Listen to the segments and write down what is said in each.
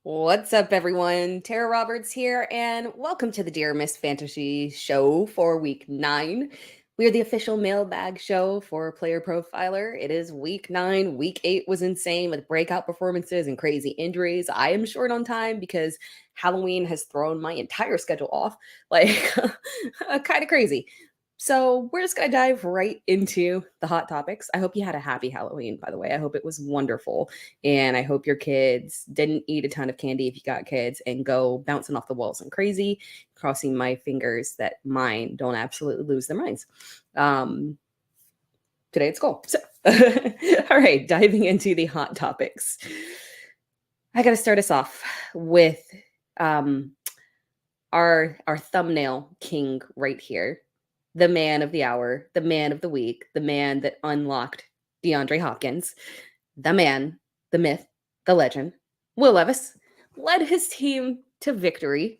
What's up, everyone? Tara Roberts here, and welcome to the Dear Miss Fantasy Show for week 9. We are the official mailbag show for Player Profiler. It is week 9. Week 8 was insane with breakout performances and crazy injuries. I am short on time because Halloween has thrown my entire schedule off. Like, kind of crazy. So we're just going to dive right into the hot topics. I hope you had a happy Halloween, by the way. I hope it was wonderful. And I hope your kids didn't eat a ton of candy if you got kids and go bouncing off the walls and crazy, crossing my fingers that mine don't absolutely lose their minds. Today at school. So, all right, diving into the hot topics. I got to start us off with our thumbnail king right here. The man of the hour, the man of the week, the man that unlocked DeAndre Hopkins, the man, the myth, the legend, Will Levis, led his team to victory.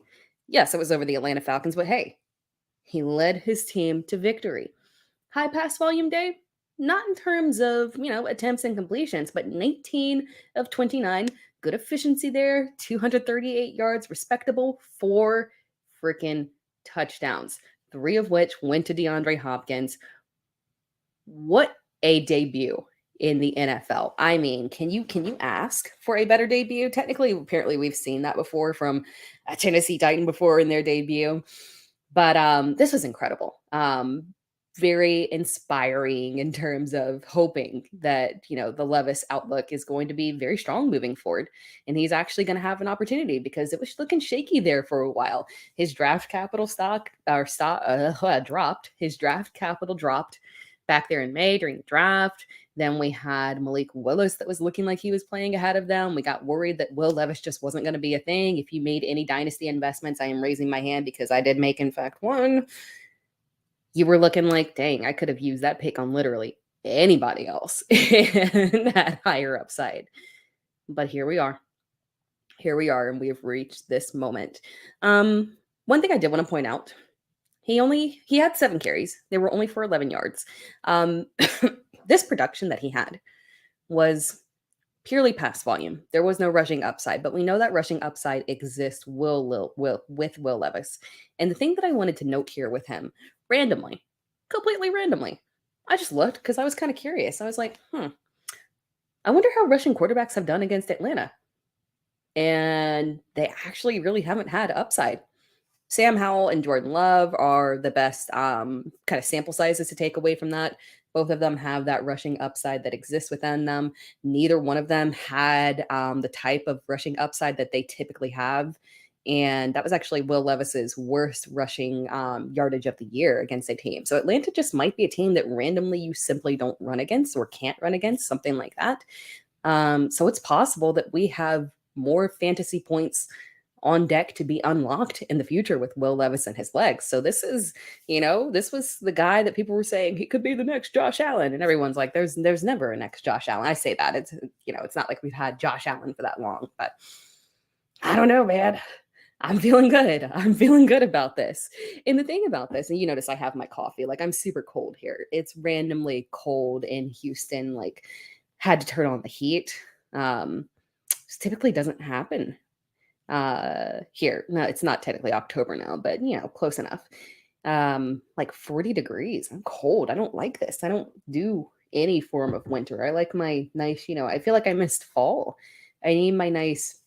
Yes, it was over the Atlanta Falcons, but hey, he led his team to victory. High pass volume day, not in terms of, attempts and completions, but 19 of 29. Good efficiency there, 238 yards, respectable, 4 freaking touchdowns. 3 of which went to DeAndre Hopkins. What a debut in the NFL. I mean, can you ask for a better debut? Technically, apparently we've seen that before from a Tennessee Titan before in their debut. But this was incredible. Very inspiring in terms of hoping that, the Levis outlook is going to be very strong moving forward. And he's actually going to have an opportunity because it was looking shaky there for a while. His draft capital dropped. His draft capital dropped back there in May during the draft. Then we had Malik Willis that was looking like he was playing ahead of them. We got worried that Will Levis just wasn't going to be a thing. If you made any dynasty investments, I am raising my hand because I did make, in fact, one. You were looking like, dang, I could have used that pick on literally anybody else and that higher upside. But here we are. Here we are, and we have reached this moment. One thing I did want to point out, he had 7 carries. They were only for 11 yards. This production that he had was purely pass volume. There was no rushing upside, but we know that rushing upside exists with Will Levis. And the thing that I wanted to note here with him, completely randomly, I just looked because I was kind of curious. I was like, I wonder how rushing quarterbacks have done against Atlanta. And they actually really haven't had upside. Sam Howell and Jordan Love are the best kind of sample sizes to take away from that. Both of them have that rushing upside that exists within them. Neither one of them had the type of rushing upside that they typically have. And that was actually Will Levis's worst rushing yardage of the year against a team. So Atlanta just might be a team that randomly you simply don't run against or can't run against, something like that. So it's possible that we have more fantasy points on deck to be unlocked in the future with Will Levis and his legs. So this is, this was the guy that people were saying he could be the next Josh Allen. And everyone's like, there's never a next Josh Allen. I say that it's, it's not like we've had Josh Allen for that long, but I don't know, man. I'm feeling good. I'm feeling good about this. And the thing about this, and you notice I have my coffee, like I'm super cold here. It's randomly cold in Houston, like had to turn on the heat. This typically doesn't happen here. No, it's not technically October now, but close enough. Like 40 degrees. I'm cold. I don't like this. I don't do any form of winter. I like my nice, I feel like I missed fall. I need my nice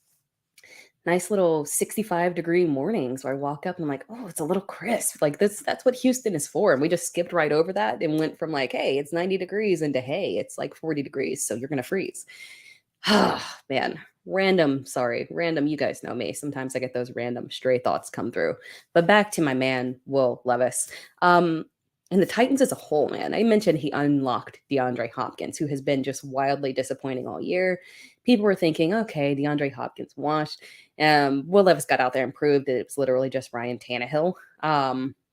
little 65-degree mornings where I walk up and I'm like, oh, it's a little crisp. Like that's what Houston is for. And we just skipped right over that and went from like, hey, it's 90 degrees into hey, it's like 40 degrees. So you're gonna freeze. Ah, man. Random, you guys know me. Sometimes I get those random stray thoughts come through. But back to my man, Will Levis. And the Titans as a whole, man. I mentioned he unlocked DeAndre Hopkins, who has been just wildly disappointing all year. People were thinking, okay, DeAndre Hopkins washed. Will Levis got out there and proved that it was literally just Ryan Tannehill,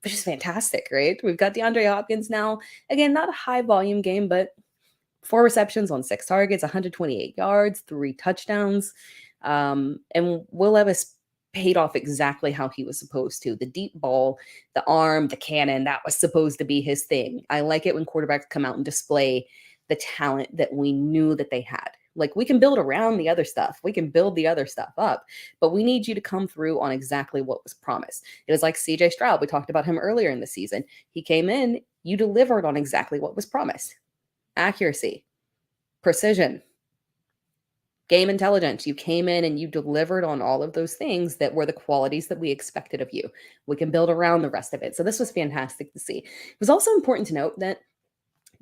which is fantastic, right? We've got DeAndre Hopkins now. Again, not a high volume game, but 4 receptions on 6 targets, 128 yards, 3 touchdowns. And Will Levis paid off exactly how he was supposed to. The deep ball, the arm, the cannon, that was supposed to be his thing. I like it when quarterbacks come out and display the talent that we knew that they had. Like, we can build around the other stuff. We can build the other stuff up, but we need you to come through on exactly what was promised. It was like CJ Stroud. We talked about him earlier in the season. He came in, you delivered on exactly what was promised. Accuracy, precision, game intelligence. You came in and you delivered on all of those things that were the qualities that we expected of you. We can build around the rest of it. So this was fantastic to see. It was also important to note that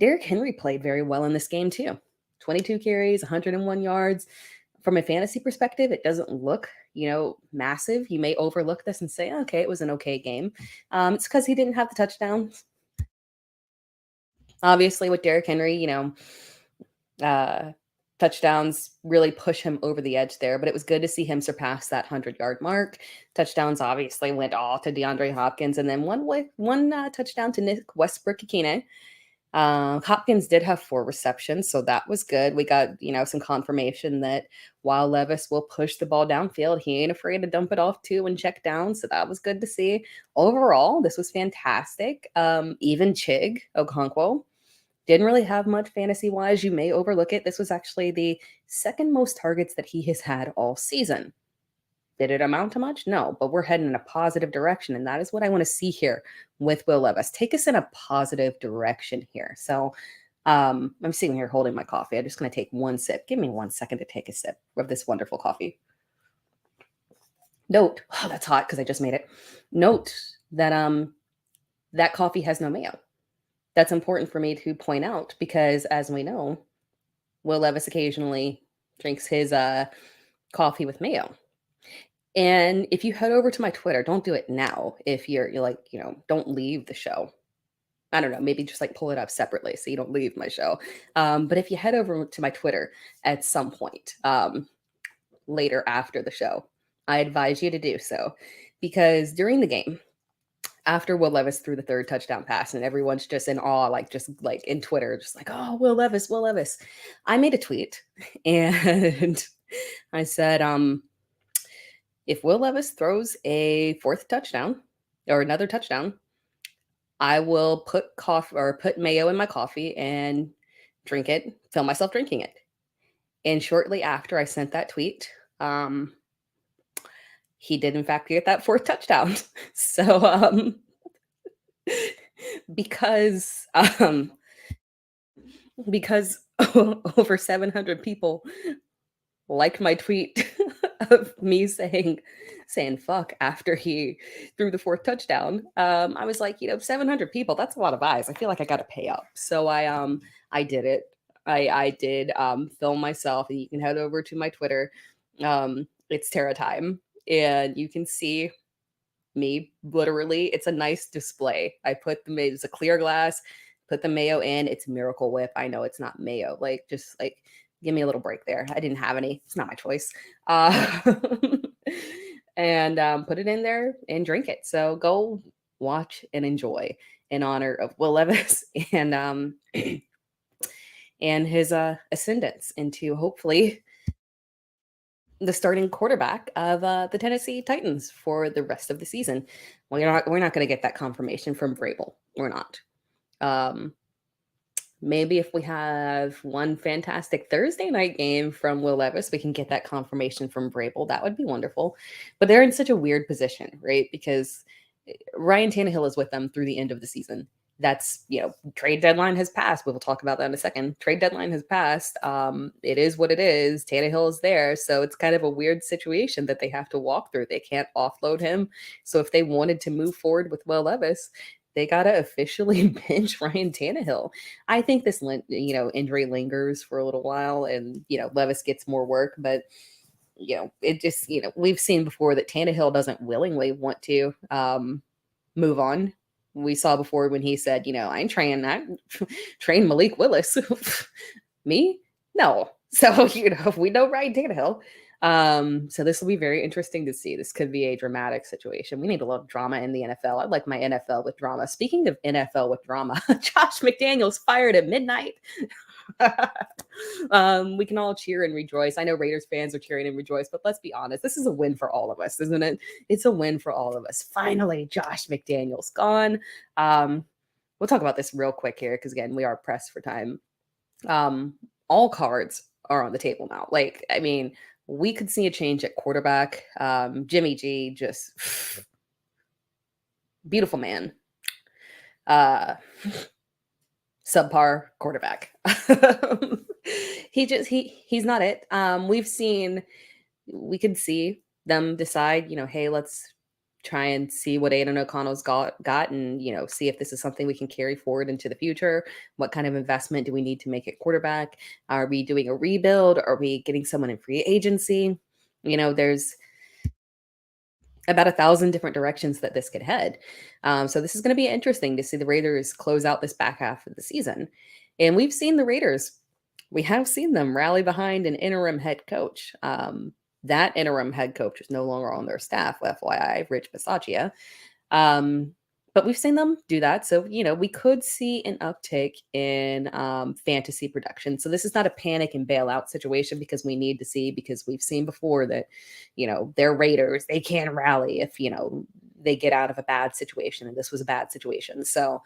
Derrick Henry played very well in this game too. 22 carries, 101 yards. From a fantasy perspective, it doesn't look, massive. You may overlook this and say, okay, it was an okay game. It's because he didn't have the touchdowns. Obviously, with Derrick Henry, touchdowns really push him over the edge there, but it was good to see him surpass that 100-yard mark. Touchdowns obviously went all to DeAndre Hopkins, and then one touchdown to Nick Westbrook-Ikine. Hopkins did have 4 receptions, so that was good. We got, some confirmation that while Levis will push the ball downfield, he ain't afraid to dump it off too and check down. So that was good to see. Overall, this was fantastic. Even Chig Okonkwo didn't really have much fantasy-wise. You may overlook it. This was actually the second most targets that he has had all season. Did it amount to much? No, but we're heading in a positive direction, and that is what I want to see here with Will Levis. Take us in a positive direction here. So I'm sitting here holding my coffee. I'm just going to take one sip. Give me 1 second to take a sip of this wonderful coffee. Note, that's hot because I just made it. Note that that coffee has no mayo. That's important for me to point out because, as we know, Will Levis occasionally drinks his coffee with mayo. And if you head over to my Twitter, don't do it now. If you're like, don't leave the show. I don't know, maybe just like pull it up separately so you don't leave my show. But if you head over to my Twitter at some point later after the show, I advise you to do so because during the game, after Will Levis threw the 3rd touchdown pass and everyone's just in awe, just in Twitter, just like, oh, Will Levis, Will Levis. I made a tweet and I said, if Will Levis throws a 4th touchdown or another touchdown, I will put mayo in my coffee and drink it, film myself drinking it. And shortly after I sent that tweet, he did in fact get that 4th touchdown. So because over 700 people liked my tweet of me saying fuck after he threw the 4th touchdown. I was like, 700 people, that's a lot of eyes. I feel like I got to pay up. So I did it. I did film myself, and you can head over to my Twitter. It's Tara time, and you can see me literally. It's a nice display. It's a clear glass, put the mayo in. It's Miracle Whip. I know it's not mayo. Just give me a little break there. I didn't have any. It's not my choice. And put it in there and drink it. So go watch and enjoy in honor of Will Levis and his ascendance into hopefully the starting quarterback of the Tennessee Titans for the rest of the season. We're not going to get that confirmation from Vrabel. We're not. Maybe if we have one fantastic Thursday night game from Will Levis, we can get that confirmation from Vrabel. That would be wonderful. But they're in such a weird position, right? Because Ryan Tannehill is with them through the end of the season. That's, trade deadline has passed. We'll talk about that in a second. Trade deadline has passed. It is what it is. Tannehill is there. So it's kind of a weird situation that they have to walk through. They can't offload him. So if they wanted to move forward with Will Levis, they got to officially bench Ryan Tannehill. I think this, injury lingers for a little while and, Levis gets more work. But, it just, we've seen before that Tannehill doesn't willingly want to move on. We saw before when he said, I ain't train train Malik Willis. Me? No. So, we know Ryan Tannehill. So this will be very interesting to see. This could be a dramatic situation. We need a lot of drama in the NFL. I'd like my NFL with drama. Speaking of NFL with drama, Josh McDaniels fired at midnight. We can all cheer and rejoice. I know Raiders fans are cheering and rejoice, but let's be honest. This is a win for all of us, isn't it? It's a win for all of us. Finally, Josh McDaniels gone. We'll talk about this real quick here because, again, we are pressed for time. All cards are on the table now. Like, I mean, we could see a change at quarterback. Jimmy G, just beautiful man. Subpar quarterback. He's not it. We could see them decide, hey, let's try and see what Aiden O'Connell's got and, see if this is something we can carry forward into the future. What kind of investment do we need to make at quarterback? Are we doing a rebuild? Are we getting someone in free agency? There's about 1,000 different directions that this could head. So this is going to be interesting to see the Raiders close out this back half of the season. And we've seen the Raiders, we have seen them rally behind an interim head coach. That interim head coach is no longer on their staff, FYI, Rich Bisaccia. But we've seen them do that. So, we could see an uptick in fantasy production. So this is not a panic and bailout situation because we've seen before that, they're Raiders. They can rally if, they get out of a bad situation. And this was a bad situation. So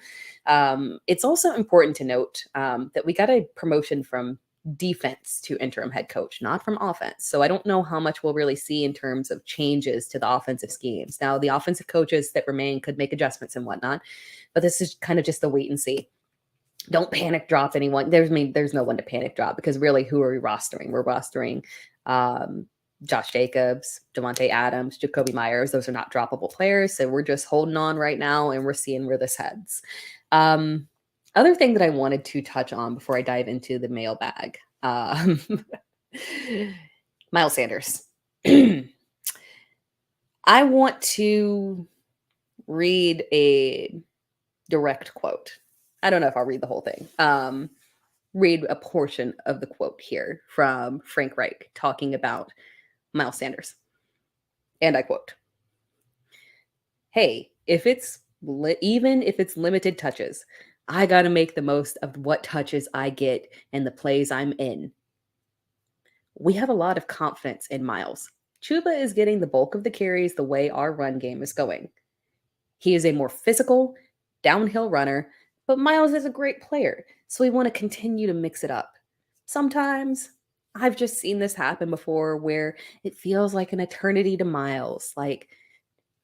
it's also important to note that we got a promotion from defense to interim head coach, not from offense. So I don't know how much we'll really see in terms of changes to the offensive schemes. Now, the offensive coaches that remain could make adjustments and whatnot, but this is kind of just a wait and see. Don't panic drop anyone. There's no one to panic drop because really, who are we rostering? We're rostering Josh Jacobs, Devontae Adams, Jacoby Myers. Those are not droppable players. So we're just holding on right now and we're seeing where this heads. Other thing that I wanted to touch on before I dive into the mailbag, Miles Sanders. I want to read a direct quote. I don't know if I'll read the whole thing. Read a portion of the quote here from Frank Reich talking about Miles Sanders. And I quote, "Hey, even if it's limited touches, I got to make the most of what touches I get and the plays I'm in. We have a lot of confidence in Miles. Chuba is getting the bulk of the carries the way our run game is going. He is a more physical, downhill runner, but Miles is a great player, so we want to continue to mix it up. Sometimes I've just seen this happen before where it feels like an eternity to Miles, like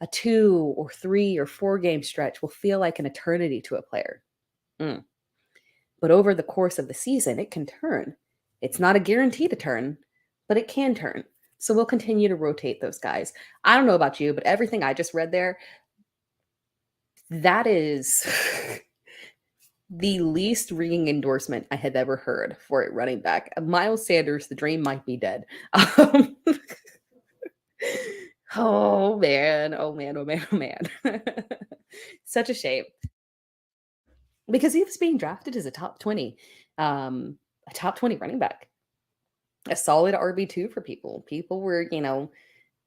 a 2 or 3 or 4 game stretch will feel like an eternity to a player. But over the course of the season, it can turn. It's not a guarantee to turn, but it can turn. So we'll continue to rotate those guys." I don't know about you, but everything I just read there, that is the least ringing endorsement I had ever heard for a running back. Miles Sanders, the dream might be dead. Oh man, oh man, oh man, oh man. Such a shame. Because he was being drafted as a top 20 running back. A solid RB2 for people. People were,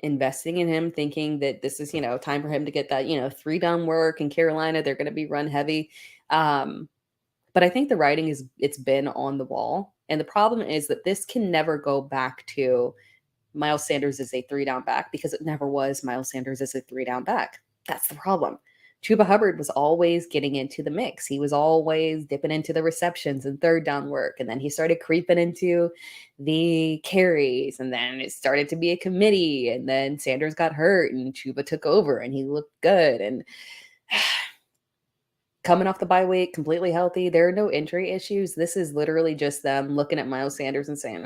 investing in him, thinking that this is, time for him to get that, 3 down work in Carolina. They're going to be run heavy. But I think the writing it's been on the wall. And the problem is that this can never go back to Miles Sanders as a 3 down back because it never was Miles Sanders as a 3 down back. That's the problem. Chuba Hubbard was always getting into the mix. He was always dipping into the receptions and 3rd down work. And then he started creeping into the carries. And then it started to be a committee. And then Sanders got hurt and Chuba took over and he looked good. And coming off the bye week, completely healthy. There are no injury issues. This is literally just them looking at Miles Sanders and saying,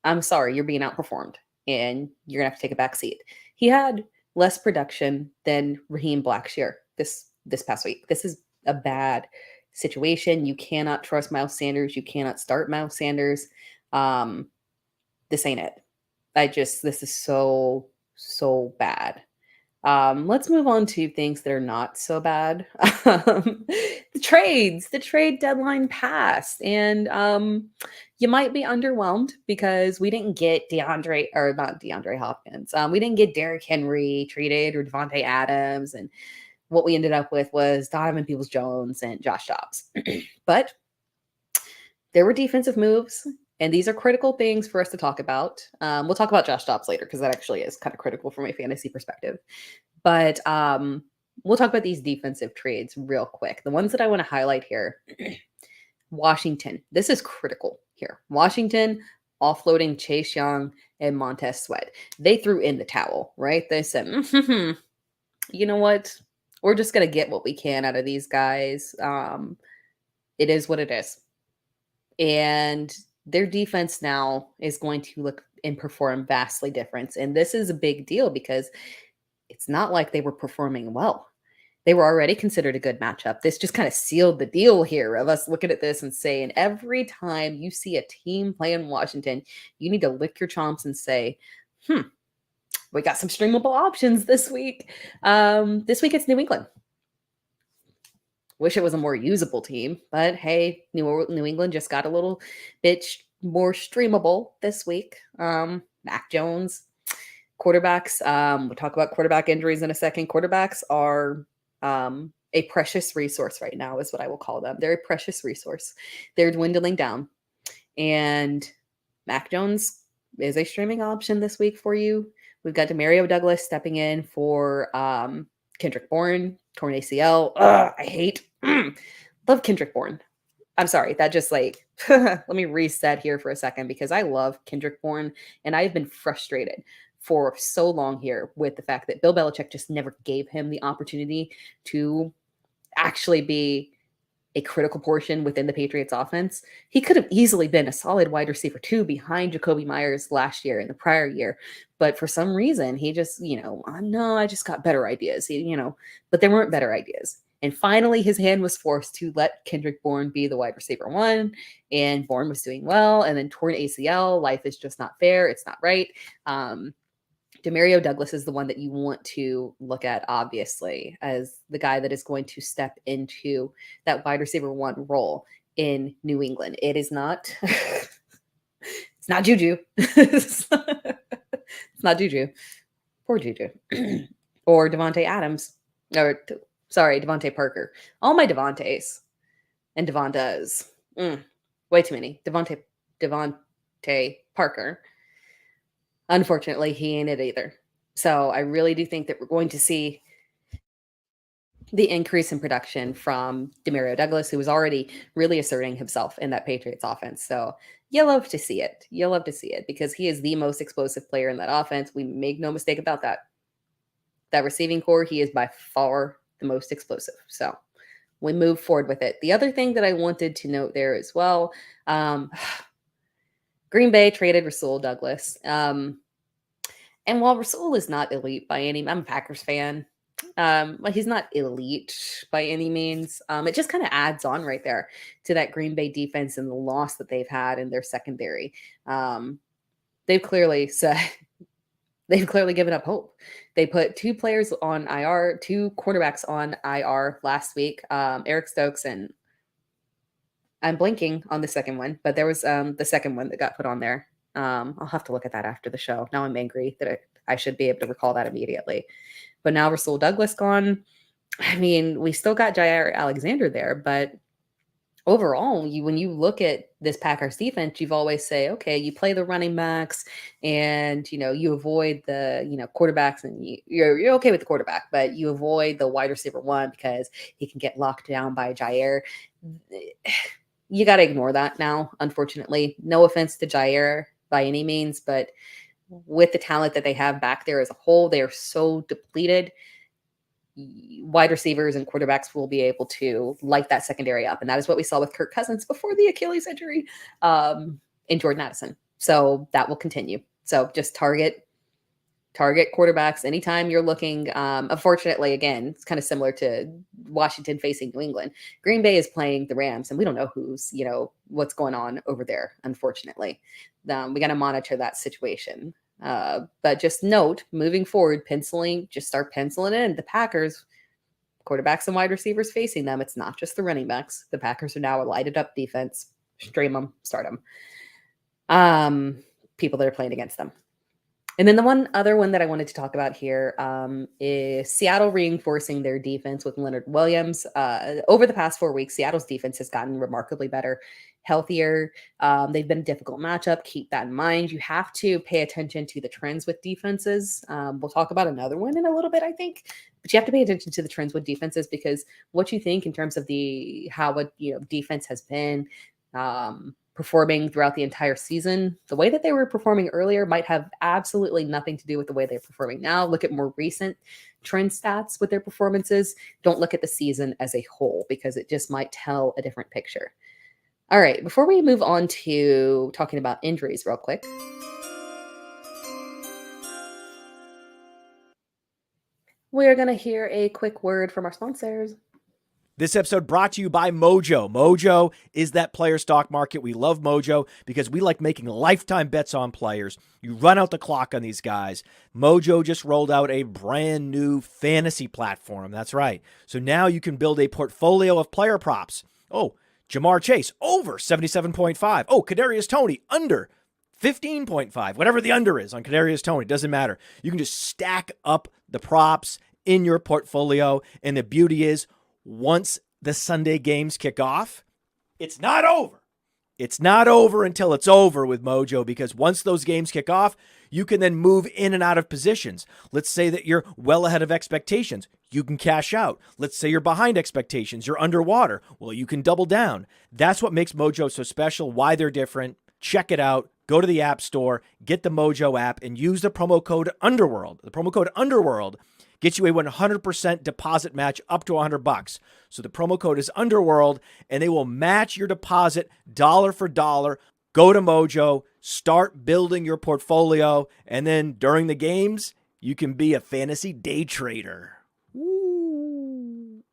I'm sorry, you're being outperformed and you're going to have to take a back seat. He had less production than Raheem Blackshear this past week. This is a bad situation. You cannot trust Miles Sanders. You cannot start Miles Sanders. This ain't it. This is so bad. Let's move on to things that are not so bad. The trade deadline passed, and you might be underwhelmed because we didn't get not DeAndre Hopkins. We didn't get Derrick Henry traded or Devontae Adams, and what we ended up with was Donovan Peoples-Jones and Josh Dobbs. But there were defensive moves. And these are critical things for us to talk about. We'll talk about Josh Dobbs later because that actually is kind of critical from a fantasy perspective. But we'll talk about these defensive trades real quick. The ones that I want to highlight here, Washington. This is critical here. Washington offloading Chase Young and Montez Sweat. They threw in the towel, right? They said, you know what? We're just going to get what we can out of these guys. It is what it is. And their defense now is going to look and perform vastly different. And this is a big deal because it's not like they were performing well. They were already considered a good matchup. This just kind of sealed the deal here of us looking at this and saying, every time you see a team play in Washington, you need to lick your chomps and say, we got some streamable options this week. This week it's New England. Wish it was a more usable team, but hey, New England just got a little bit more streamable this week. Mac Jones, quarterbacks. We'll talk about quarterback injuries in a second. Quarterbacks are a precious resource right now, is what I will call them. They're a precious resource. They're dwindling down, and Mac Jones is a streaming option this week for you. We've got Demario Douglas stepping in for Kendrick Bourne, torn ACL. I hate. Love Kendrick Bourne. I'm sorry. That just like, let me reset here for a second because I love Kendrick Bourne and I've been frustrated for so long here with the fact that Bill Belichick just never gave him the opportunity to actually be a critical portion within the Patriots offense. He could have easily been a solid wide receiver 2 behind Jacoby Myers last year and the prior year. But for some reason, he just, no, I just got better ideas, but there weren't better ideas. And finally, his hand was forced to let Kendrick Bourne be the wide receiver 1, and Bourne was doing well. And then torn ACL, life is just not fair. It's not right. Demario Douglas is the one that you want to look at, obviously, as the guy that is going to step into that wide receiver 1 role in New England. It is not, it's not Juju. It's not Juju. Poor Juju. Or Devontae Adams. Devontae Parker. All my Devontaes and Devontas. Way too many. Devontae Parker. Unfortunately, he ain't it either. So I really do think that we're going to see the increase in production from Demario Douglas, who was already really asserting himself in that Patriots offense. So you love to see it. You love to see it because he is the most explosive player in that offense. We make no mistake about that. That receiving core, he is by far the most explosive. So we move forward with it. The other thing that I wanted to note there as well, Green Bay traded Rasul Douglas. And while Rasul is not elite by any, I'm a Packers fan. He's not elite by any means. It just kind of adds on right there to that Green Bay defense and the loss that they've had in their secondary. They've clearly given up hope. They put 2 players on IR, 2 quarterbacks on IR last week, Eric Stokes, and I'm blanking on the second one, but there was the second one that got put on there. I'll have to look at that after the show. Now I'm angry that I should be able to recall that immediately. But now Rasul Douglas gone. I mean, we still got Jair Alexander there, but overall, when you look at this Packers defense, you've always say, okay, you play the running backs and, you avoid the, quarterbacks and you're okay with the quarterback, but you avoid the wide receiver 1 because he can get locked down by Jair. You got to ignore that now, unfortunately. No offense to Jair by any means, but with the talent that they have back there as a whole, they are so depleted. Wide receivers and quarterbacks will be able to light that secondary up. And that is what we saw with Kirk Cousins before the Achilles injury in Jordan Addison. So that will continue. So just target quarterbacks anytime you're looking. Unfortunately, again, it's kind of similar to Washington facing New England. Green Bay is playing the Rams, and we don't know what's going on over there, unfortunately. We got to monitor that situation. But just note, moving forward, start penciling in the Packers, quarterbacks and wide receivers facing them. It's not just the running backs. The Packers are now a lighted up defense. Stream them, start them. People that are playing against them. And then the one other one that I wanted to talk about here is Seattle reinforcing their defense with Leonard Williams. Over the past 4 weeks, Seattle's defense has gotten remarkably better, healthier. They've been a difficult matchup. Keep that in mind. You have to pay attention to the trends with defenses. We'll talk about another one in a little bit, I think. But you have to pay attention to the trends with defenses because what you think in terms of how a defense has been performing throughout the entire season. The way that they were performing earlier might have absolutely nothing to do with the way they're performing now. Look at more recent trend stats with their performances. Don't look at the season as a whole, because it just might tell a different picture. All right, before we move on to talking about injuries real quick, we're going to hear a quick word from our sponsors. This episode brought to you by Mojo. Mojo is that player stock market. We love Mojo because we like making lifetime bets on players. You run out the clock on these guys. Mojo just rolled out a brand new fantasy platform. That's right. So now you can build a portfolio of player props. Oh, Jamar Chase, over 77.5. Oh, Kadarius Toney, under 15.5. Whatever the under is on Kadarius Toney, doesn't matter. You can just stack up the props in your portfolio. And the beauty is, once the Sunday games kick off, it's not over. It's not over until it's over with Mojo, because once those games kick off, you can then move in and out of positions. Let's say that you're well ahead of expectations. You can cash out. Let's say you're behind expectations. You're underwater. Well, you can double down. That's what makes Mojo so special, why they're different. Check it out. Go to the App Store, get the Mojo app, and use the promo code Underworld. The promo code Underworld gets you a 100% deposit match up to $100. So the promo code is Underworld, and they will match your deposit dollar for dollar. Go to Mojo, start building your portfolio, and then during the games, you can be a fantasy day trader. Woo.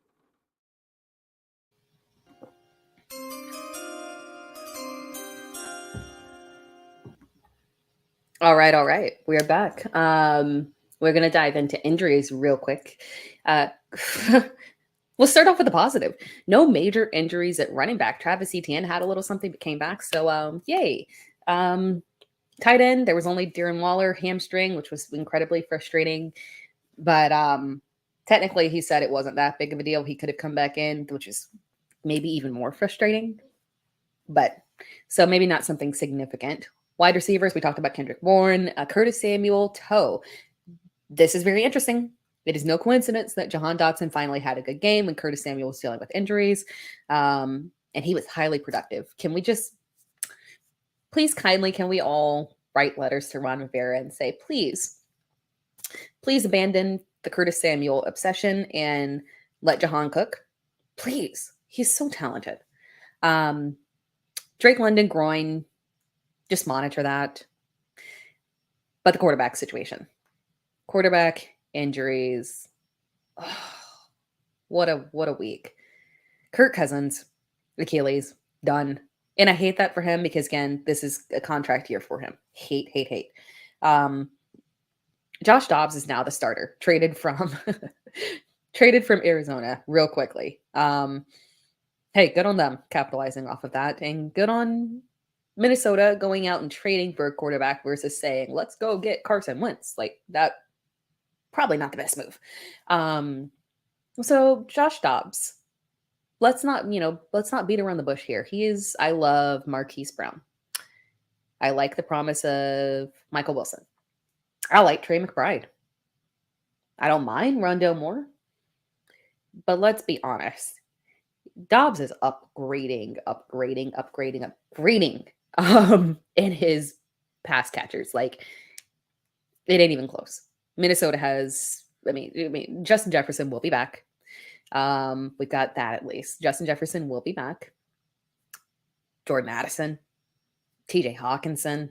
All right. We're back. We're going to dive into injuries real quick. We'll start off with the positive. No major injuries at running back. Travis Etienne had a little something but came back. So, yay. Tight end, there was only Darren Waller hamstring, which was incredibly frustrating. But technically, he said it wasn't that big of a deal. He could have come back in, which is maybe even more frustrating. But so maybe not something significant. Wide receivers, we talked about Kendrick Bourne, Curtis Samuel, toe. This is very interesting. It is no coincidence that Jahan Dotson finally had a good game when Curtis Samuel was dealing with injuries. And he was highly productive. Can we just, please kindly, can we all write letters to Ron Rivera and say, please abandon the Curtis Samuel obsession and let Jahan cook? Please. He's so talented. Drake London groin, just monitor that. But the quarterback situation. Quarterback injuries. Oh, what a week. Kirk Cousins, Achilles, done. And I hate that for him because, again, this is a contract year for him. Hate. Josh Dobbs is now the starter, traded from Arizona real quickly. Hey, good on them capitalizing off of that, and good on Minnesota going out and trading for a quarterback versus saying, let's go get Carson Wentz. Like, that, probably not the best move. So Josh Dobbs, let's not beat around the bush here. I love Marquise Brown. I like the promise of Michael Wilson. I like Trey McBride. I don't mind Rondale Moore. But let's be honest. Dobbs is upgrading in his pass catchers. Like, it ain't even close. Minnesota has, I mean, Justin Jefferson will be back. We've got that at least. Justin Jefferson will be back. Jordan Addison, TJ Hawkinson,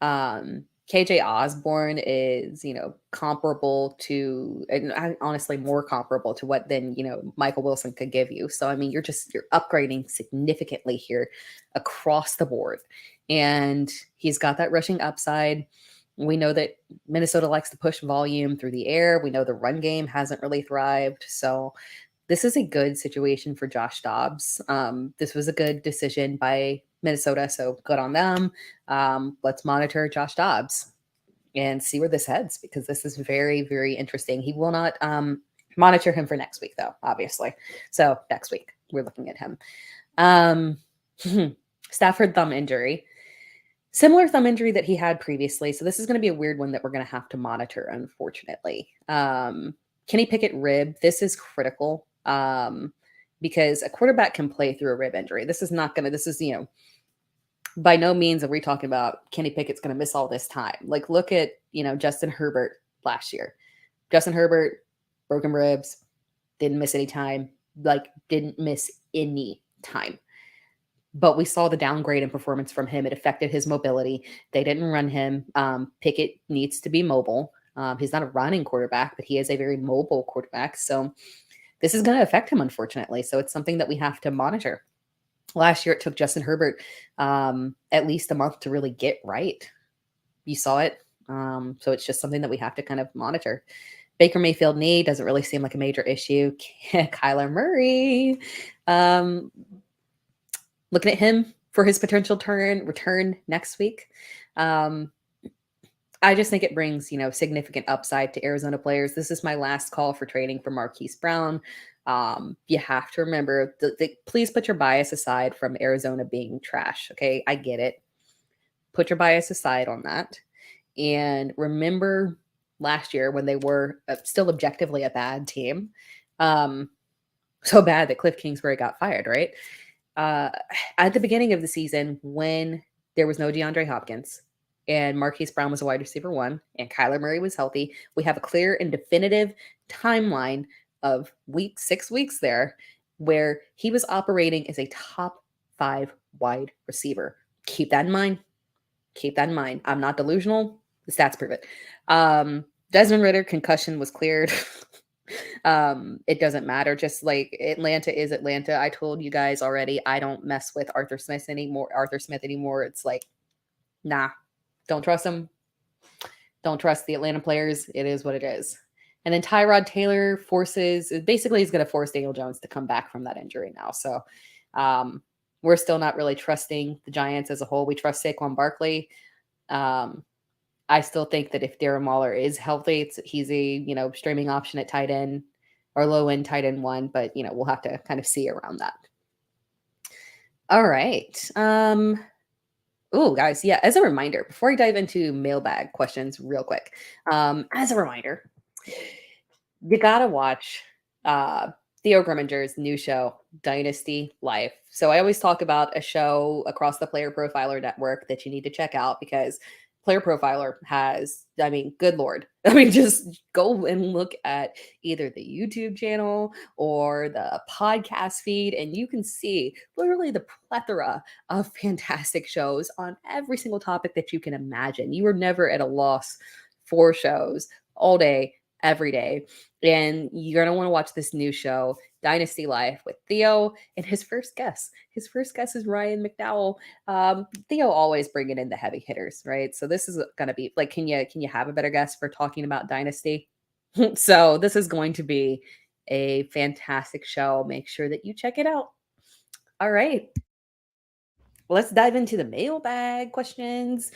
KJ Osborne is, comparable to, and honestly more comparable to what then, Michael Wilson could give you. So, I mean, you're upgrading significantly here across the board. And he's got that rushing upside. We know that Minnesota likes to push volume through the air. We know the run game hasn't really thrived. So this is a good situation for Josh Dobbs. This was a good decision by Minnesota, so good on them. Let's monitor Josh Dobbs and see where this heads, because this is very, very interesting. He will not monitor him for next week, though, obviously. So next week, we're looking at him. Stafford thumb injury. Similar thumb injury that he had previously. So this is going to be a weird one that we're going to have to monitor, unfortunately. Kenny Pickett rib. This is critical because a quarterback can play through a rib injury. This is, by no means are we talking about Kenny Pickett's going to miss all this time. Like, look at, Justin Herbert last year. Justin Herbert, broken ribs, didn't miss any time, didn't miss any time. But we saw the downgrade in performance from him. It affected his mobility. They didn't run him. Pickett needs to be mobile. He's not a running quarterback, but he is a very mobile quarterback. So this is going to affect him, unfortunately. So it's something that we have to monitor. Last year, it took Justin Herbert at least a month to really get right. You saw it. So it's just something that we have to kind of monitor. Baker Mayfield knee doesn't really seem like a major issue. Kyler Murray, looking at him for his potential return next week. I just think it brings, significant upside to Arizona players. This is my last call for trading for Marquise Brown. You have to remember, please put your bias aside from Arizona being trash. Okay, I get it. Put your bias aside on that. And remember last year when they were still objectively a bad team. So bad that Cliff Kingsbury got fired, right? At the beginning of the season, when there was no DeAndre Hopkins and Marquise Brown was a wide receiver 1 and Kyler Murray was healthy, we have a clear and definitive timeline of 6 weeks there where he was operating as a top 5 wide receiver. Keep that in mind. Keep that in mind. I'm not delusional. The stats prove it. Desmond Ridder concussion was cleared. It doesn't matter. Just like Atlanta is Atlanta. I told you guys already, I don't mess with Arthur Smith anymore. It's like, nah, don't trust him. Don't trust the Atlanta players. It is what it is. And then Tyrod Taylor he's going to force Daniel Jones to come back from that injury now. So we're still not really trusting the Giants as a whole. We trust Saquon Barkley. I still think that if Darren Waller is healthy, he's a, streaming option at tight end or low end tight end 1, but we'll have to kind of see around that. All right. Oh, guys. Yeah. As a reminder, before I dive into mailbag questions real quick, as a reminder, you got to watch Theo Grimminger's new show, Dynasty Life. So I always talk about a show across the Player Profiler network that you need to check out because Player Profiler has, good Lord. Just go and look at either the YouTube channel or the podcast feed, and you can see literally the plethora of fantastic shows on every single topic that you can imagine. You are never at a loss for shows all day, every day. And you're going to want to watch this new show, Dynasty Life, with Theo and his first guest. His first guest is Ryan McDowell. Theo always bringing in the heavy hitters, right? So this is going to be like, can you have a better guest for talking about Dynasty? So this is going to be a fantastic show. Make sure that you check it out. All right. Let's dive into the mailbag questions.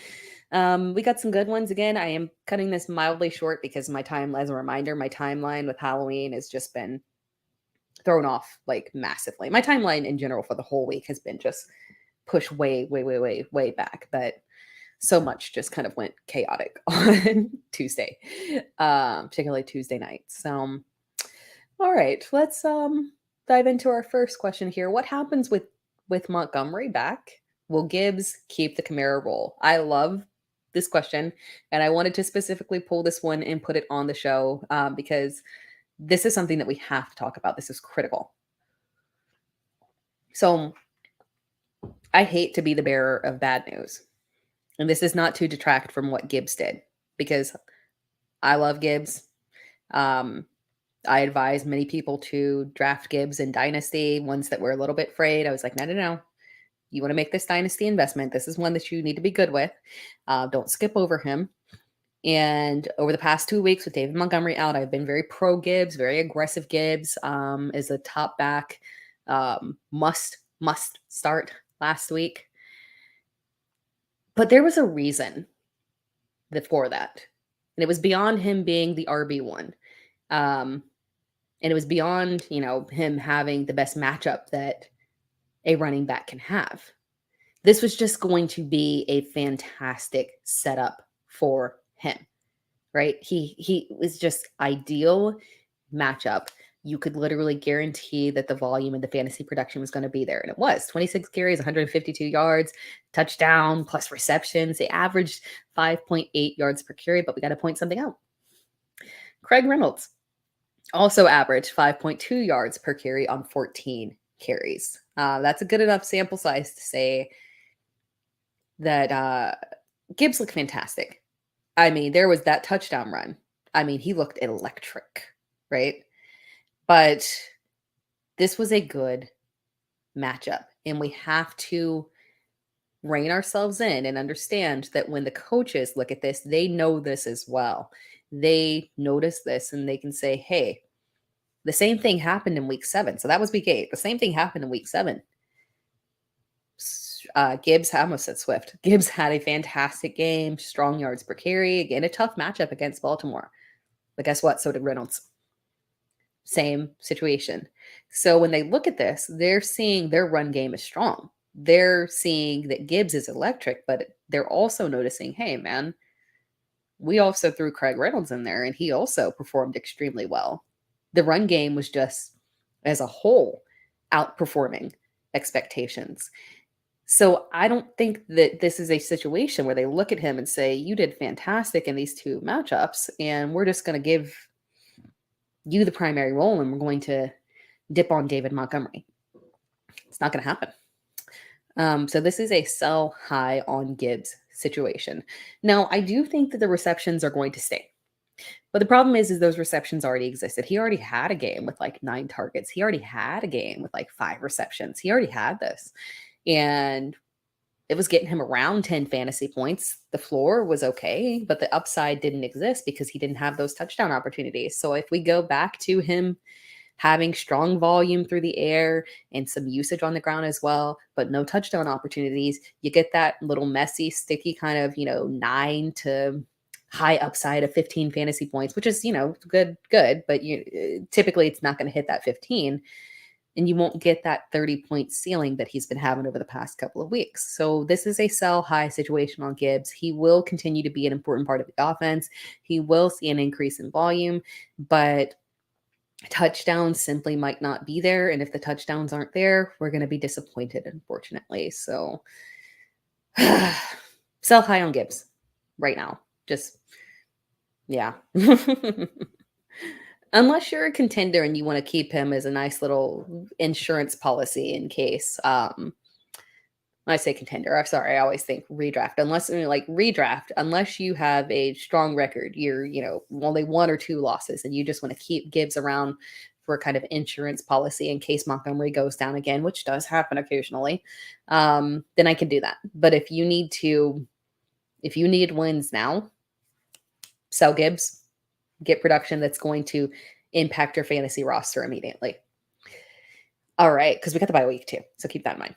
We got some good ones. Again, I am cutting this mildly short because as a reminder, my timeline with Halloween has just been thrown off like massively. My timeline in general for the whole week has been just pushed way back, but so much just kind of went chaotic on Tuesday, particularly Tuesday night. So, all right, let's dive into our first question here. What happens with Montgomery back? Will Gibbs keep the Kamara role? I love this question, and I wanted to specifically pull this one and put it on the show because this is something that we have to talk about. This is critical. So I hate to be the bearer of bad news, and this is not to detract from what Gibbs did because I love Gibbs. I advise many people to draft Gibbs in Dynasty, ones that were a little bit afraid. I was like, no. You want to make this Dynasty investment. This is one that you need to be good with. Don't skip over him. And over the past 2 weeks with David Montgomery out, I've been very pro Gibbs, very aggressive Gibbs as a top back. Must start last week. But there was a reason for that. And it was beyond him being the RB1. And it was beyond, him having the best matchup that a running back can have. This was just going to be a fantastic setup for him, right? He was just ideal matchup. you could literally guarantee that the volume and the fantasy production was going to be there. And it was 26 carries, 152 yards, touchdown plus receptions. They averaged 5.8 yards per carry, but we got to point something out. Craig Reynolds also averaged 5.2 yards per carry on 14 carries. That's a good enough sample size to say that Gibbs looked fantastic. I mean, there was that touchdown run. I mean, he looked electric, right? But this was a good matchup, and we have to rein ourselves in and understand that when the coaches look at this, they know this as well. They notice this and they can say, hey, the same thing happened in week 7. So that was week 8. The same thing happened in week 7. Gibbs, I almost said Swift. Gibbs had a fantastic game, strong yards per carry. Again, a tough matchup against Baltimore. But guess what? So did Reynolds. Same situation. So when they look at this, they're seeing their run game is strong. They're seeing that Gibbs is electric, but they're also noticing, hey, man, we also threw Craig Reynolds in there, and he also performed extremely well. The run game was just, as a whole, outperforming expectations. So I don't think that this is a situation where they look at him and say, you did fantastic in these 2 matchups, and we're just going to give you the primary role, and we're going to dip on David Montgomery. It's not going to happen. So this is a sell high on Gibbs situation. Now, I do think that the receptions are going to stay. But the problem is those receptions already existed. He already had a game with like 9 targets. He already had a game with like 5 receptions. He already had this. And it was getting him around 10 fantasy points. The floor was okay, but the upside didn't exist because he didn't have those touchdown opportunities. So if we go back to him having strong volume through the air and some usage on the ground as well, but no touchdown opportunities, you get that little messy, sticky kind of, 9 to high upside of 15 fantasy points, which is, good, but typically it's not going to hit that 15. And you won't get that 30-point ceiling that he's been having over the past couple of weeks. So this is a sell high situation on Gibbs. He will continue to be an important part of the offense. He will see an increase in volume, but touchdowns simply might not be there. And if the touchdowns aren't there, we're going to be disappointed, unfortunately. So sell high on Gibbs right now. Just, yeah. Unless you're a contender and you want to keep him as a nice little insurance policy in case, when I say contender, I'm sorry, I always think redraft. Unless you have a strong record, you're, only 1 or 2 losses and you just want to keep Gibbs around for a kind of insurance policy in case Montgomery goes down again, which does happen occasionally, then I can do that. But if you need wins now, sell Gibbs. Get production that's going to impact your fantasy roster immediately. All right, because we got the bye week too, so keep that in mind.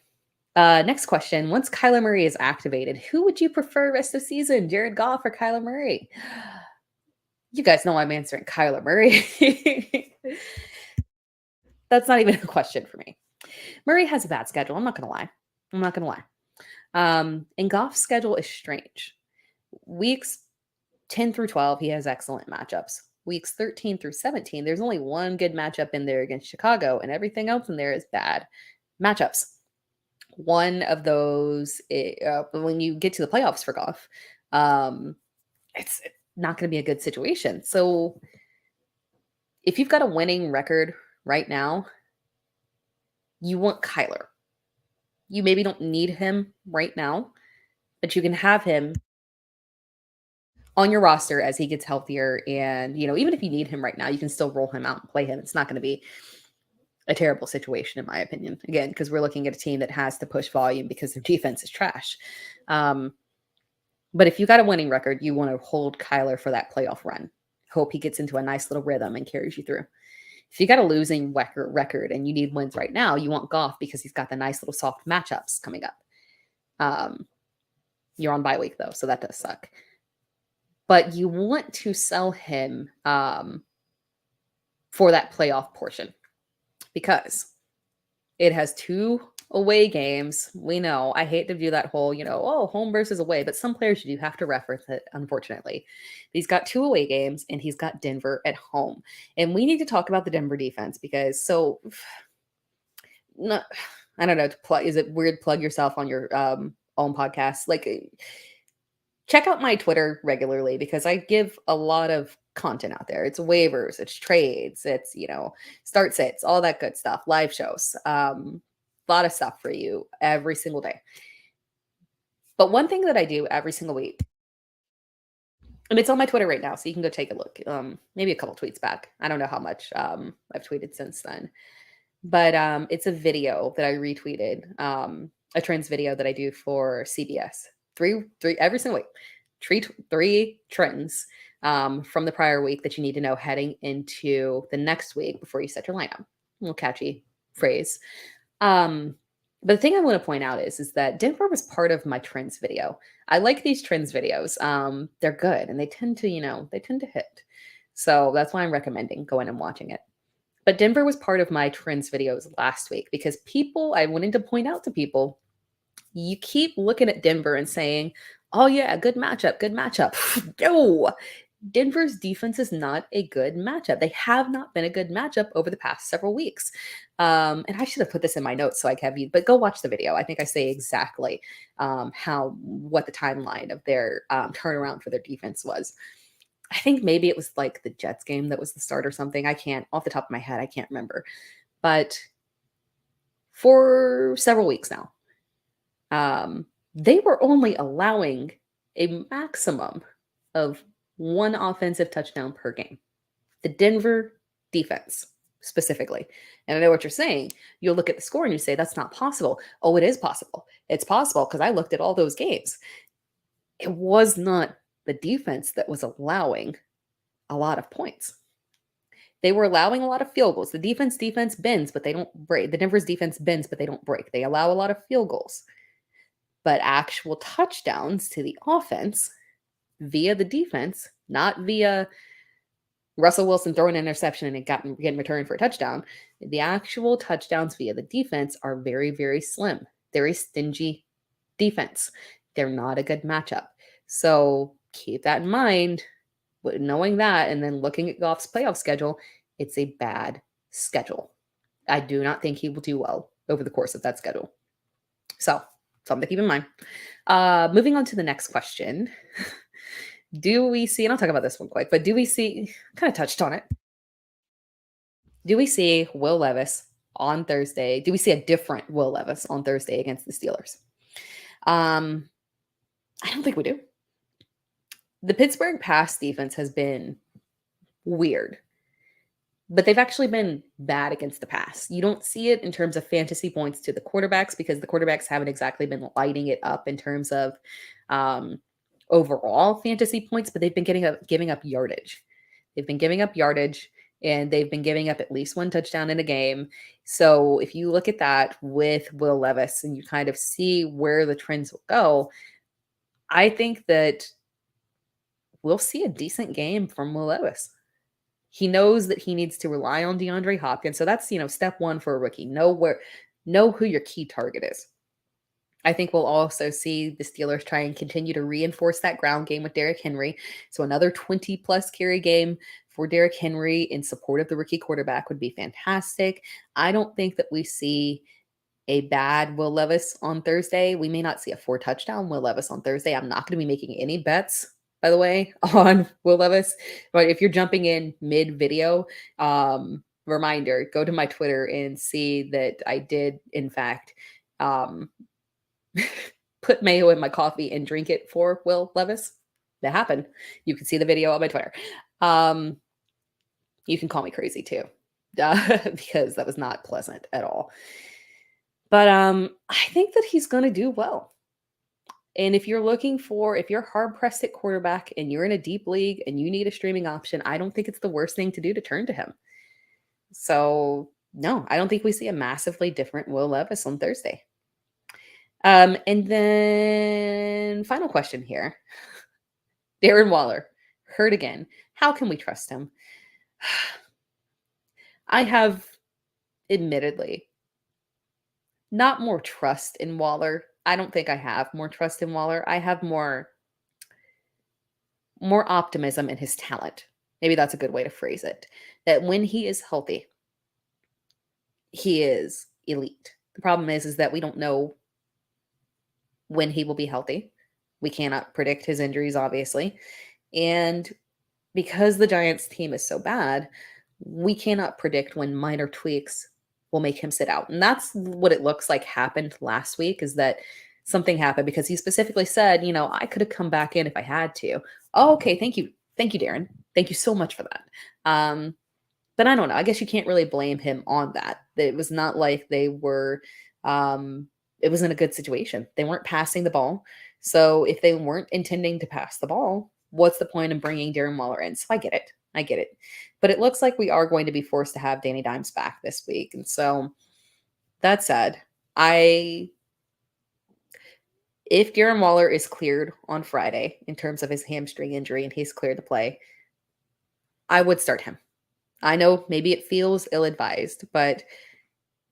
Next question. Once Kyler Murray is activated, who would you prefer rest of season, Jared Goff or Kyler Murray? You guys know I'm answering Kyler Murray. That's not even a question for me. Murray has a bad schedule. I'm not going to lie. And Goff's schedule is strange. Weeks 10 through 12, he has excellent matchups. Weeks 13 through 17, there's only one good matchup in there against Chicago, and everything else in there is bad matchups. One of those, when you get to the playoffs for Goff, it's not going to be a good situation. So if you've got a winning record right now, you want Kyler. You maybe don't need him right now, but you can have him on your roster as he gets healthier. And, even if you need him right now, you can still roll him out and play him. It's not going to be a terrible situation, in my opinion. Again, because we're looking at a team that has to push volume because their defense is trash. But if you got a winning record, you want to hold Kyler for that playoff run. Hope he gets into a nice little rhythm and carries you through. If you got a losing record and you need wins right now, you want Goff because he's got the nice little soft matchups coming up. You're on bye week, though, so that does suck. But you want to sell him for that playoff portion because it has 2 Away games, we know. I hate to do that whole, oh, home versus away, but some players you do have to reference it, unfortunately. He's got 2 away games and he's got Denver at home. And we need to talk about the Denver defense because no, I don't know, is it weird to plug yourself on your own podcast? Like, check out my Twitter regularly because I give a lot of content out there. It's waivers, it's trades, it's, start sits, all that good stuff, live shows. A lot of stuff for you every single day. But one thing that I do every single week, and it's on my Twitter right now, so you can go take a look. Maybe a couple tweets back. I don't know how much I've tweeted since then. But it's a video that I retweeted, a trends video that I do for CBS. Three every single week. Three trends from the prior week that you need to know heading into the next week before you set your lineup. A little catchy phrase. But the thing I want to point out is that Denver was part of my trends video. I like these trends videos. They're good and they tend to hit. So that's why I'm recommending going and watching it. But Denver was part of my trends videos last week because I wanted to point out to people, you keep looking at Denver and saying, oh yeah, good matchup. No, Denver's defense is not a good matchup. They have not been a good matchup over the past several weeks. And I should have put this in my notes so I can have you, but go watch the video. I think I say exactly what the timeline of their turnaround for their defense was. I think maybe it was like the Jets game that was the start or something. I can't, off the top of my head, I can't remember. But for several weeks now, they were only allowing a maximum of 1 offensive touchdown per game. The Denver defense specifically. And I know what you're saying. You'll look at the score and you say, that's not possible. Oh, it is possible. It's possible because I looked at all those games. It was not the defense that was allowing a lot of points. They were allowing a lot of field goals. The defense bends, but they don't break. The Denver's defense bends, but they don't break. They allow a lot of field goals. But actual touchdowns to the offense via the defense, not via Russell Wilson throwing an interception and getting returned for a touchdown. The actual touchdowns via the defense are very, very slim. Very stingy defense. They're not a good matchup. So keep that in mind. Knowing that and then looking at Goff's playoff schedule, it's a bad schedule. I do not think he will do well over the course of that schedule. So something to keep in mind. Moving on to the next question. Do we see, and I'll talk about this one quick, but do we see, kind of touched on it. Do we see Will Levis on Thursday? Do we see a different Will Levis on Thursday against the Steelers? I don't think we do. The Pittsburgh pass defense has been weird, but they've actually been bad against the pass. You don't see it in terms of fantasy points to the quarterbacks because the quarterbacks haven't exactly been lighting it up in terms of overall fantasy points, but they've been giving up yardage. They've been giving up yardage and they've been giving up at least 1 touchdown in a game. So if you look at that with Will Levis and you kind of see where the trends will go, I think that we'll see a decent game from Will Levis. He knows that he needs to rely on DeAndre Hopkins. So that's, step 1 for a rookie. Know who your key target is. I think we'll also see the Steelers try and continue to reinforce that ground game with Derrick Henry. So another 20-plus carry game for Derrick Henry in support of the rookie quarterback would be fantastic. I don't think that we see a bad Will Levis on Thursday. We may not see a 4-touchdown Will Levis on Thursday. I'm not going to be making any bets, by the way, on Will Levis. But if you're jumping in mid-video, reminder, go to my Twitter and see that I did, in fact, put mayo in my coffee and drink it for Will Levis. That happened. You can see the video on my Twitter. You can call me crazy too, because that was not pleasant at all. But I think that he's going to do well. And if you're hard pressed at quarterback and you're in a deep league and you need a streaming option, I don't think it's the worst thing to do to turn to him. So no, I don't think we see a massively different Will Levis on Thursday. And then final question here. Darren Waller, hurt again. How can we trust him? I have admittedly not more trust in Waller. I don't think I have more trust in Waller. I have more optimism in his talent. Maybe that's a good way to phrase it. That when he is healthy, he is elite. The problem is that we don't know when he will be healthy. We cannot predict his injuries, obviously. And because the Giants team is so bad, we cannot predict when minor tweaks will make him sit out. And that's what it looks like happened last week, is that something happened because he specifically said, I could have come back in if I had to. Oh, okay. Thank you. Thank you, Darren. Thank you so much for that. But I don't know. I guess you can't really blame him on that. It was not like they were, it was in a good situation. They weren't passing the ball. So if they weren't intending to pass the ball, what's the point in bringing Darren Waller in? So I get it. I get it. But it looks like we are going to be forced to have Danny Dimes back this week. And so that said, if Darren Waller is cleared on Friday in terms of his hamstring injury and he's cleared to play, I would start him. I know maybe it feels ill-advised, but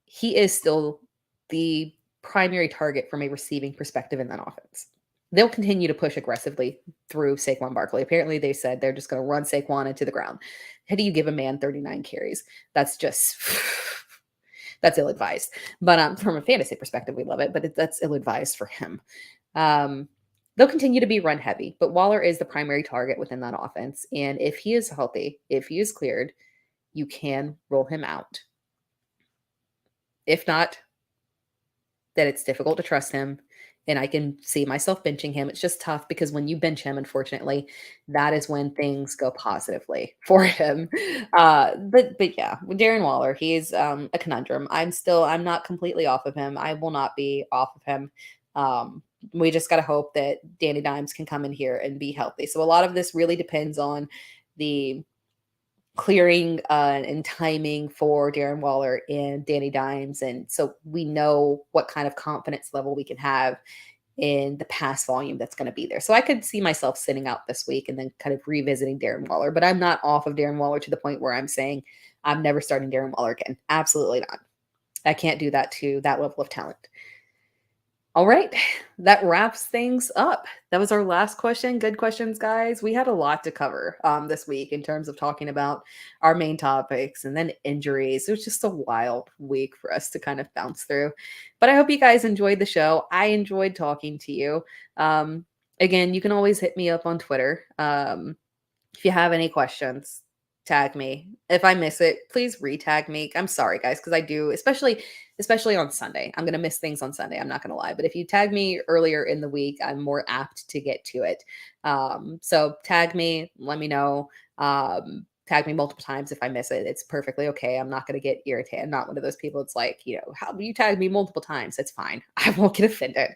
he is still the primary target from a receiving perspective in that offense. They'll continue to push aggressively through Saquon Barkley. Apparently, they said they're just going to run Saquon into the ground. How do you give a man 39 carries? That's just that's ill-advised. But from a fantasy perspective, we love it, but that's ill-advised for him. They'll continue to be run heavy, but Waller is the primary target within that offense. And if he is healthy, if he is cleared, you can roll him out. If not, then it's difficult to trust him. And I can see myself benching him. It's just tough because when you bench him, unfortunately, that is when things go positively for him. But yeah, with Darren Waller, he's a conundrum. I'm not completely off of him. I will not be off of him. We just got to hope that Danny Dimes can come in here and be healthy. So a lot of this really depends on the clearing and timing for Darren Waller and Danny Dimes. And so we know what kind of confidence level we can have in the pass volume that's going to be there. So I could see myself sitting out this week and then kind of revisiting Darren Waller, but I'm not off of Darren Waller to the point where I'm saying I'm never starting Darren Waller again. Absolutely not. I can't do that to that level of talent. All right, that wraps things up. That was our last question. Good questions, guys. We had a lot to cover this week in terms of talking about our main topics and then injuries. It was just a wild week for us to kind of bounce through. But I hope you guys enjoyed the show. I enjoyed talking to you. Again, you can always hit me up on Twitter. If you have any questions, tag me. If I miss it, please retag me. I'm sorry, guys, because I do, especially on Sunday. I'm going to miss things on Sunday. I'm not going to lie. But if you tag me earlier in the week, I'm more apt to get to it. So tag me, let me know. Tag me multiple times if I miss it. It's perfectly okay. I'm not going to get irritated. I'm not one of those people. It's like, how you tag me multiple times? It's fine. I won't get offended.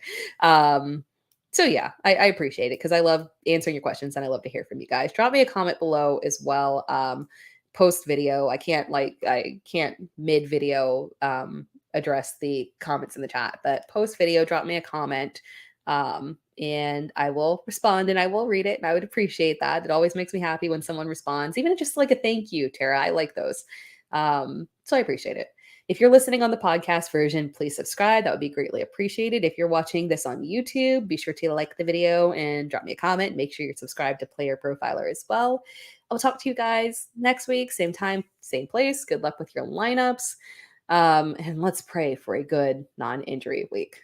So yeah, I appreciate it because I love answering your questions and I love to hear from you guys. Drop me a comment below as well. Post video. I can't mid video address the comments in the chat, but post video, drop me a comment. And I will respond and I will read it. And I would appreciate that. It always makes me happy when someone responds, even just like a thank you, Tara. I like those. So I appreciate it. If you're listening on the podcast version, please subscribe. That would be greatly appreciated. If you're watching this on YouTube, be sure to like the video and drop me a comment. Make sure you're subscribed to Player Profiler as well. I'll talk to you guys next week, same time, same place. Good luck with your lineups. And let's pray for a good non-injury week.